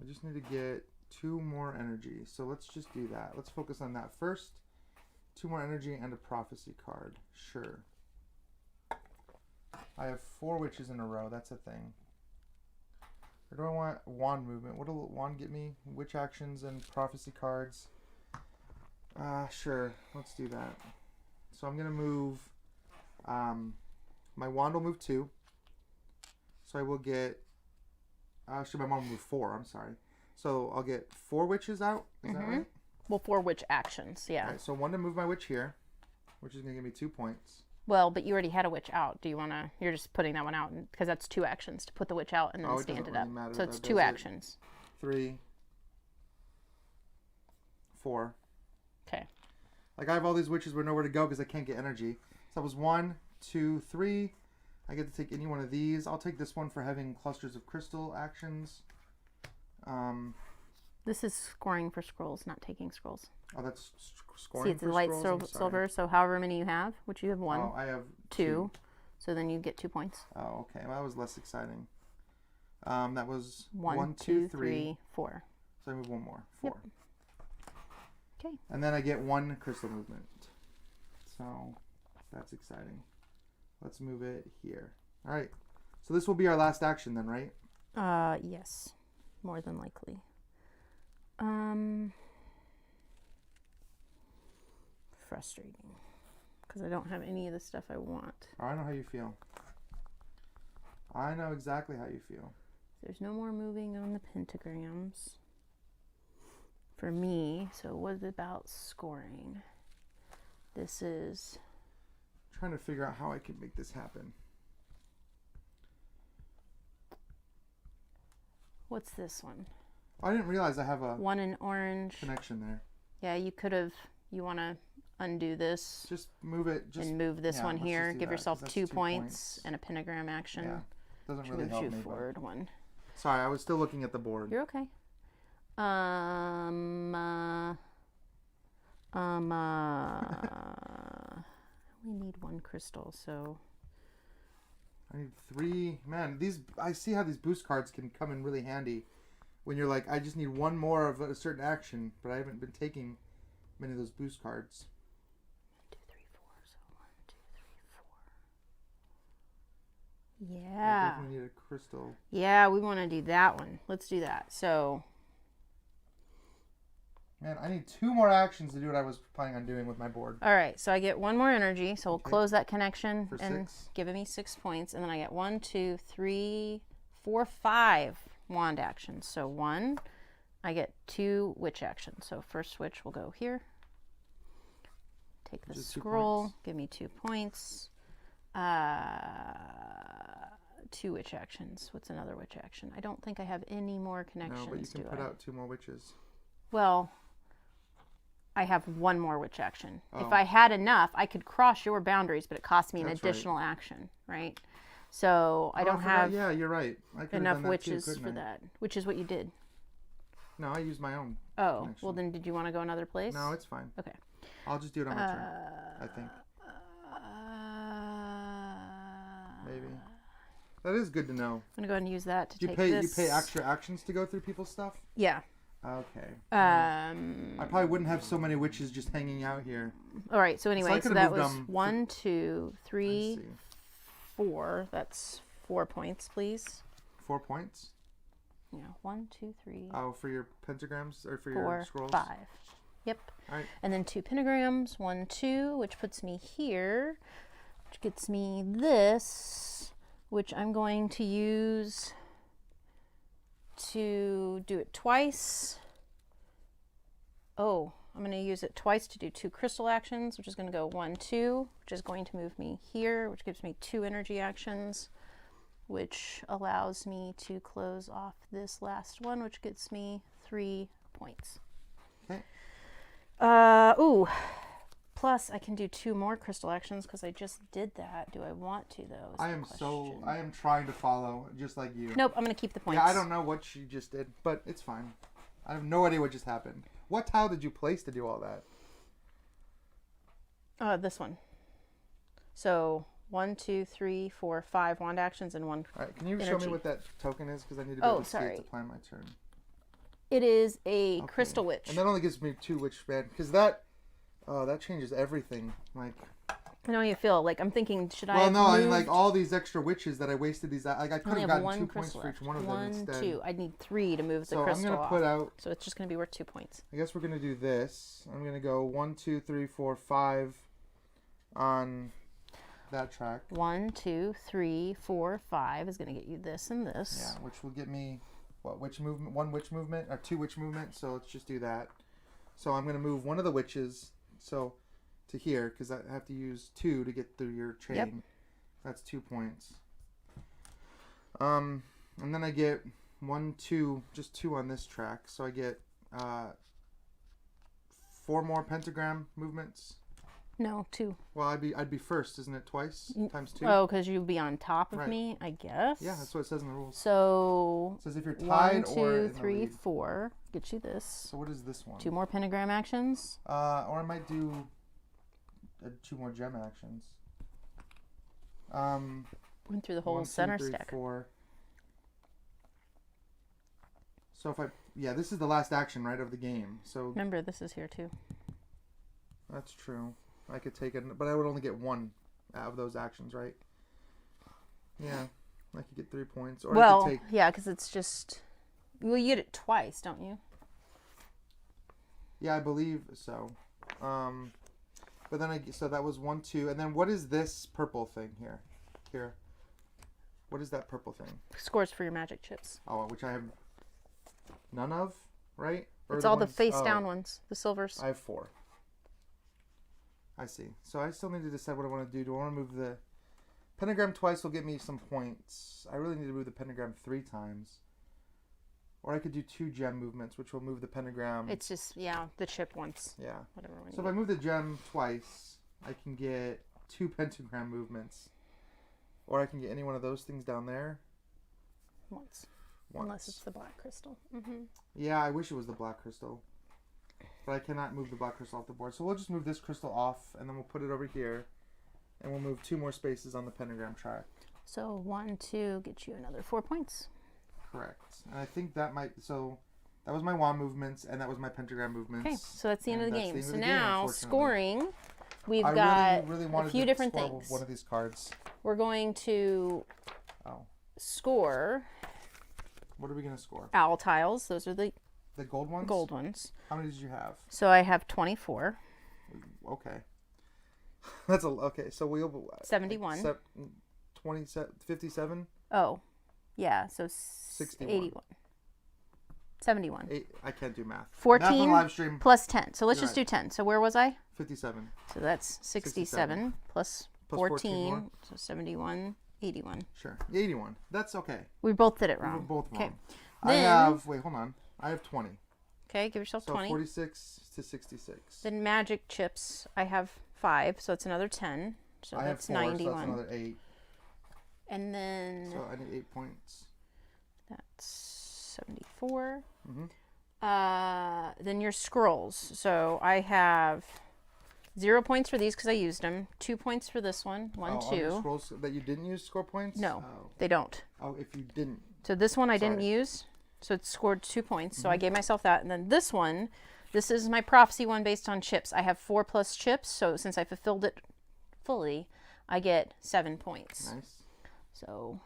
I just need to get 2 more energy. So let's just do that. Let's focus on that first. 2 more energy and a prophecy card. Sure. I have 4 witches in a row. That's a thing. Or do I want wand movement? What'll wand get me? Witch actions and prophecy cards. Sure. Let's do that. So I'm going to move... my wand will move 2. So I will get... Actually, my wand will move 4. I'm sorry. So I'll get 4 witches out. Is that right? Well, 4 witch actions, yeah. Alright, so 1 to move my witch here, which is going to give me 2 points. Well, but you already had a witch out. Do you want to... You're just putting that one out because that's 2 actions to put the witch out and then Oh, it stand doesn't it up. really matter, So it's though, 2 does it? actions. 3, 4. Okay. Like I have all these witches with nowhere to go because I can't get energy. So that was 1, 2, 3. I get to take any one of these. I'll take this one for having clusters of crystal actions. This is scoring for scrolls, not taking scrolls. Oh, that's scoring. See, it's for a light scrolls? I'm sorry. silver, so however many you have, which you have 1, Oh, I have 2. So then you get 2 points. Oh, okay. Well, that was less exciting. That was 1, 2, 3, 4. So I move 1 more. 4. Yep. Okay. And then I get 1 crystal movement. So that's exciting. Let's move it here. All right. So this will be our last action then, right? Yes. More than likely. Frustrating. Because I don't have any of the stuff I want. Oh, I know how you feel. I know exactly how you feel. There's no more moving on the pentagrams for me. So what about scoring? This is... I'm trying to figure out how I can make this happen. What's this one? I didn't realize I have a 1 in orange. connection there. Yeah, you could have... You want to undo this Just move it. Just and move this yeah, one let's here. just do Give that, 'cause yourself that's 2 2 points and a pentagram action. Yeah. Doesn't Which really moves help you me. But... forward 1. Sorry, I was still looking at the board. You're okay. We need 1 crystal, so I need 3. Man, these I see how these boost cards can come in really handy when you're like, I just need 1 more of a certain action, but I haven't been taking many of those boost cards. 1, 2, 3, 4. So 1, 2, 3, 4. I Yeah. definitely need a crystal. Yeah, we want to do that one. Let's do that. So, Man, I need 2 more actions to do what I was planning on doing with my board. all right. So I get 1 more energy. So we'll Okay. close that connection For and 6. give me 6 points. And then I get 1, 2, 3, 4, 5 wand actions. So 1, I get 2 witch actions. So first witch will go here. Take the Just 2 scroll. points. Give me 2 points. 2 witch actions. What's another witch action? I don't think I have any more connections. No, but you can do put I? out 2 more witches. Well, I have 1 more witch action. If Oh. I had enough, I could cross your boundaries, but it costs me an That's right. additional action, right? So I don't forgot- have Yeah, you're right. I could have enough done that witches too, couldn't for I? that, which is what you did. No, I used my own. Oh, connection. well then did you want to go another place? No, it's fine. Okay. I'll just do it on my turn. I think. Maybe. That is good to know. I'm going to go ahead and use that to Do you take pay this. you pay extra actions to go through people's stuff? Yeah. Okay. I I probably wouldn't have so many witches just hanging out here. All right. So anyway, I so could've that moved was them 1, 2, I 3, see. 4. That's 4 points, please. 4 points? Yeah. 1, 2, 3, Oh, for your pentagrams or for 4, your scrolls? 5. Yep. All right. And then 2 pentagrams. 1, 2, which puts me here, which gets me this, which I'm going to use to do it twice. Oh, I'm going to use it twice to do 2 crystal actions, which is going to go 1, 2, which is going to move me here, which gives me 2 energy actions, which allows me to close off this last one, which gets me 3 points. Okay. Ooh. Plus, I can do 2 more crystal actions because I just did that. Do I want to, though? I am trying to follow, just like you. Nope, I'm going to keep the points. Yeah, I don't know what she just did, but it's fine. I have no idea what just happened. What tile did you place to do all that? This one. So, 1, 2, 3, 4, 5 wand actions and 1 All right, can you show energy. me what that token is? Because I need to be able to see it to plan my turn. It is a crystal witch. And that only gives me 2 witch band. Because that changes everything. Like, I know how you feel. Like, I'm thinking, should I well, have no, I mean, moved? like, all these extra witches that I wasted these... Like, I could only have have gotten 2 1 points crystal for each left. one of them 1, instead. 2. I need 3 to move the So crystal I'm going to off. put out... So it's just going to be worth 2 points. I guess we're going to do this. I'm going to go 1, 2, 3, 4, 5 on that track. 1, 2, 3, 4, 5 is going to get you this and this. Yeah, which will get me, what, witch movement? 1 witch movement, or 2 witch movement, so let's just do that. So I'm going to move one of the witches, to here, because I have to use 2 to get through your chain. Yep. That's 2 points. And then I get 1, 2, just 2 on this track, so I get 4 more pentagram movements. No, 2. Well, I'd be first, isn't it? Twice times 2. Oh, because you'll be on top of Right. me, I guess. Yeah, that's what it says in the rules. So It says if you're tied 1, or 2, in the 3, lead. 4. Get you this. So what is this one? 2 more pentagram actions. Or I might do 2 more gem actions. Went through the whole 1, 2, center 3, stack. 4. So this is the last action, right, of the game. So Remember, this is here too. that's true. I could take it, but I would only get 1 out of those actions, right? Yeah, I could get 3 points. Or I Well, could take... yeah, because it's just... Well, you get it twice, don't you? Yeah, I believe so. But then so that was 1, 2, and then what is this purple thing here? Here. What is that purple thing? Scores for your magic chips. Oh, which I have none of, right? Or It's all the ones- face oh, down ones, the silvers. I have 4. I see. So I still need to decide what I want to do. Do I want to move the pentagram twice? Will get me some points. I really need to move the pentagram 3 times. Or I could do 2 gem movements, which will move the pentagram. It's just, yeah, the chip once. Yeah. Whatever. So if I move the gem twice, I can get 2 pentagram movements. Or I can get any one of those things down there. Once. Unless it's the black crystal. Yeah, I wish it was the black crystal. But I cannot move the black crystal off the board. So we'll just move this crystal off, and then we'll put it over here. And we'll move 2 more spaces on the pentagram track. So 1, 2, get you another 4 points. Correct. And I think that might... So that was my wand movements, and that was my pentagram movements. Okay, so that's the end of the game. End So of the now, unfortunately. scoring, we've I got really a wanted few to different score things. one of these cards. We're going to score What are we going to score? owl tiles. Those are the The gold ones? gold ones. How many did you have? So I have 24. Okay. That's okay. So we'll 71. 57? Oh, yeah. So 61. 81. 71. I can't do math. 14 Math on live stream. plus 10. So let's You're just do 10. So where was I? 57. So that's 67 plus Plus 14. more. So 71, 81. Sure. 81. That's okay. We both did it We were wrong. both wrong. Okay. I Then- have, wait, hold on. I have 20. Okay, give yourself So 20. 46 to 66. Then magic chips, I have 5, so it's another 10. So I have that's 4, 91. so that's another 8. And then So I need 8 points. that's 74. Mhm. Then your scrolls. So I have 0 points for these because I used them. 2 points for this one. 1, On your 2. scrolls that you didn't use score points? No, Oh. they don't. Oh, if you didn't. So this one I didn't Sorry. use. So it scored 2 points. So I gave myself that. And then this one, this is my prophecy one based on chips. I have 4 plus chips. So since I fulfilled it fully, I get 7 points. Nice. So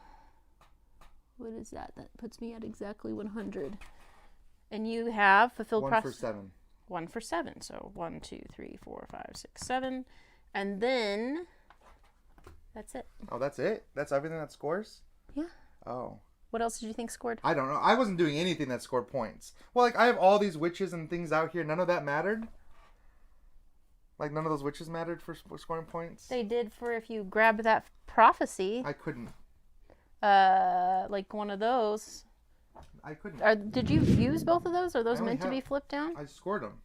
what is that? That puts me at exactly 100. And you have fulfilled 1 for 7. 1 for 7. So 1, 2, 3, 4, 5, 6, 7. And then that's it. Oh, that's it? That's everything that scores? Yeah. Oh. What else did you think scored? I don't know. I wasn't doing anything that scored points. Well, like, I have all these witches and things out here. None of that mattered? Like, none of those witches mattered for scoring points? They did for if you grabbed that prophecy. I couldn't. Like one of those. I couldn't. Did you use both of those? Are those only meant to be have- flipped down? I scored them.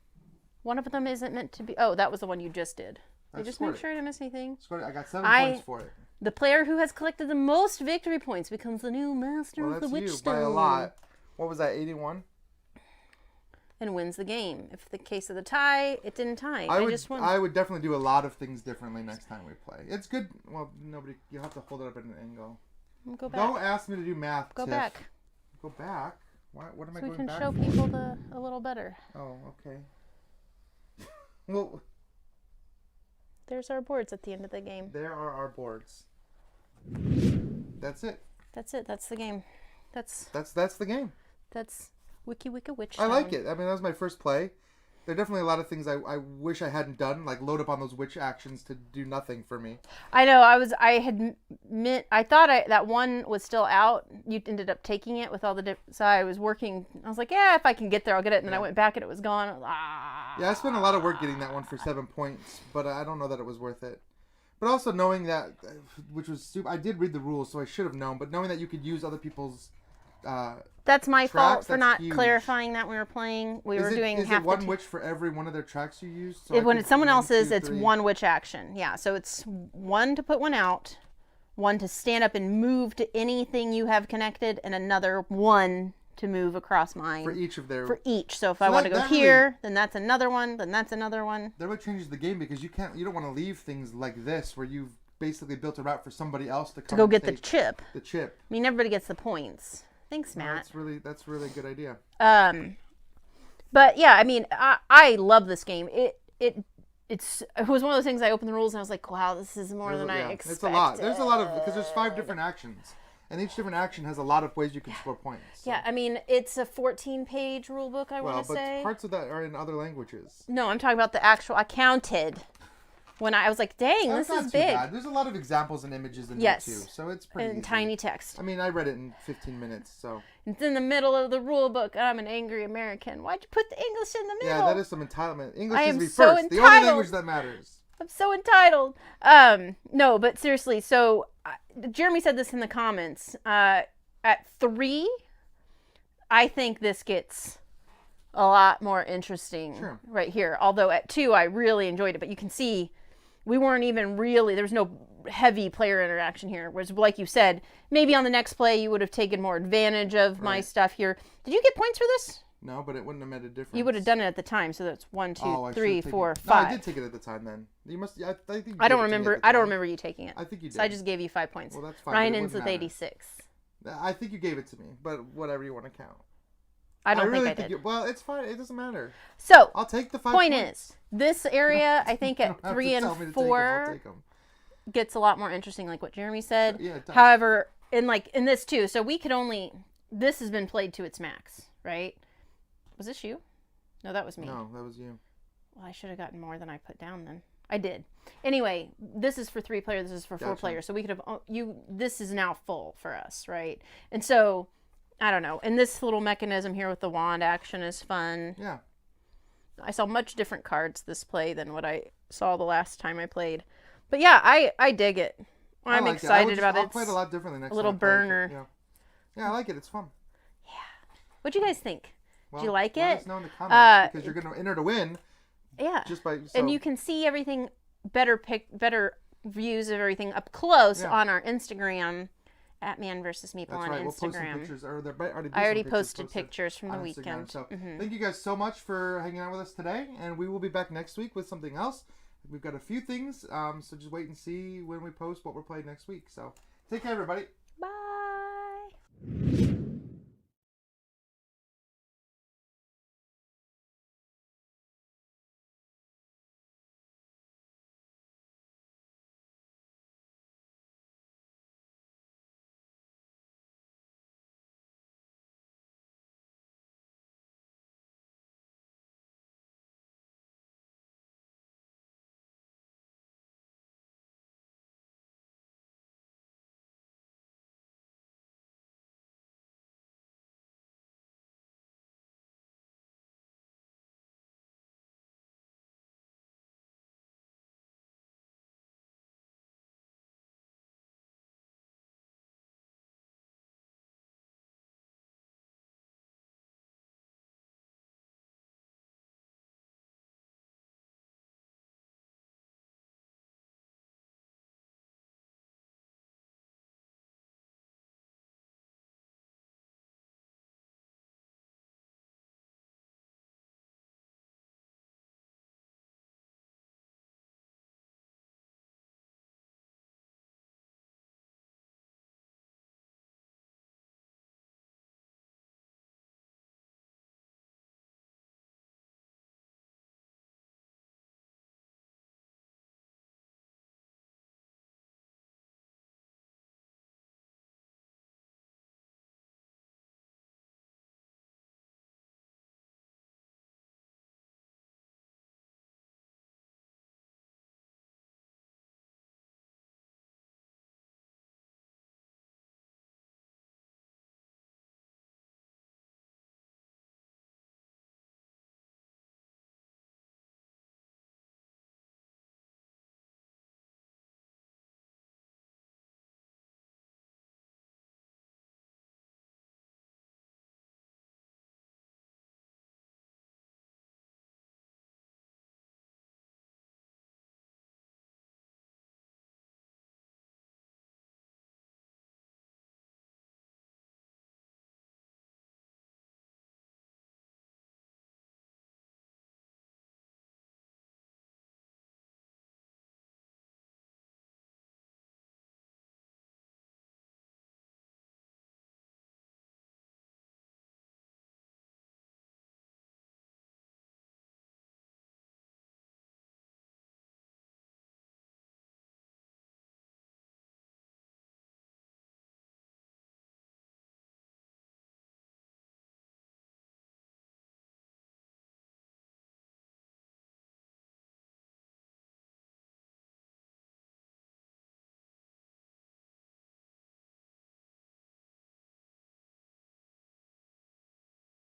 One of them isn't meant to be. Oh, that was the one you just did. I Did just scored make it. sure I didn't miss anything. I got 7 points for it. The player who has collected the most victory points becomes the new master Well, of the that's you Witchstone. by a lot. What was that, 81? And wins the game. If the case of the tie, it didn't tie. I just won. would definitely do a lot of things differently next time we play. It's good. Well, you'll have to hold it up at an angle. Go back. Don't ask me to do math, Go Tiff. back. Go back? What am I So we going can back show for? people a little better. Oh, okay. Well, There's our boards at the end of the game. there are our boards. That's it. That's it. That's the game. That's the game. Wiki Witchstone. I like it. I mean, that was my first play. There are definitely a lot of things I wish I hadn't done, like load up on those witch actions to do nothing for me. I know. I thought that one was still out. You ended up taking it with all the so I was working. I was like, yeah, if I can get there, I'll get it. And then I went back and it was gone. I was, Yeah, I spent a lot of work getting that one for 7 points, but I don't know that it was worth it. But also knowing that, which was stupid, I did read the rules, so I should have known. But knowing that you could use other people's that's my fault for that's not huge. clarifying that when we were playing. Is it one witch for every one of their tracks you use? So When it's someone else's, it's 1 witch action. Yeah, so it's 1 to put one out, 1 to stand up and move to anything you have connected, and another 1 to move across mine. For each of their... For each. So if I want to go here, then that's another one, then that's another one. That really changes the game because you don't want to leave things like this where you've basically built a route for somebody else to come To go and get the take chip. The chip. I mean, everybody gets the points. Thanks, Matt. That's really a good idea. But yeah, I mean, I love this game. It was one of those things I opened the rules and I was like, wow, this is more than I expected. It's a lot. There's a lot of, because there's 5 different actions. And each different action has a lot of ways you can score points. So. Yeah, I mean, it's a 14-page rule book, I want to say. But parts of that are in other languages. No, I'm talking about the actual, I counted. When I was like, dang, this is big. Bad. There's a lot of examples and images in there too, so it's pretty easy. Tiny text. I mean, I read it in 15 minutes, so. It's in the middle of the rule book. I'm an angry American. Why'd you put the English in the middle? Yeah, that is some entitlement. English I needs am to be so first. The entitled. only language that matters. I'm so entitled. No, but seriously, so Jeremy said this in the comments. At 3, I think this gets a lot more interesting right here. Although at 2, I really enjoyed it, but you can see we weren't even really, there was no heavy player interaction here. Whereas, like you said, maybe on the next play you would have taken more advantage of my stuff here. Did you get points for this? No, but it wouldn't have made a difference. You would have done it at the time, so that's 1, 2, 3, 4, 5. No, I did take it at the time then. You must. I think you I don't remember. I don't remember you taking it. I think you did. So I just gave you 5 points. Well, that's fine. Ryan ends with 86. I think you gave it to me, but whatever you want to count. I don't think I did. Well, it's fine. It doesn't matter. So I'll take the 5 point points. is, this area I think at 3 and 4 take 'em. gets a lot more interesting, like what Jeremy said. Yeah, it does. However, in this too, so we could only, this has been played to its max, right? Was this you? No, that was me. No, that was you. Well, I should have gotten more than I put down then. I did. Anyway, this is for 3 players. This is for 4 players. So we could have this is now full for us, right? And so I don't know. And this little mechanism here with the wand action is fun. Yeah. I saw much different cards this play than what I saw the last time I played. But yeah, I dig it. I'm excited about it. I'll play it a lot differently next time. A little burner. Yeah, I like it. It's fun. Yeah. What'd you guys think? Well, do you like let it? us know in the comments because you're going to enter to win. Yeah. Just by and you can see everything better views of everything up close on our Instagram at Man vs. Meeple on right. Instagram. We'll post some pictures. I already posted pictures from the weekend. So thank you guys so much for hanging out with us today, and we will be back next week with something else. We've got a few things, so just wait and see when we post what we're playing next week. So take care, everybody. Bye.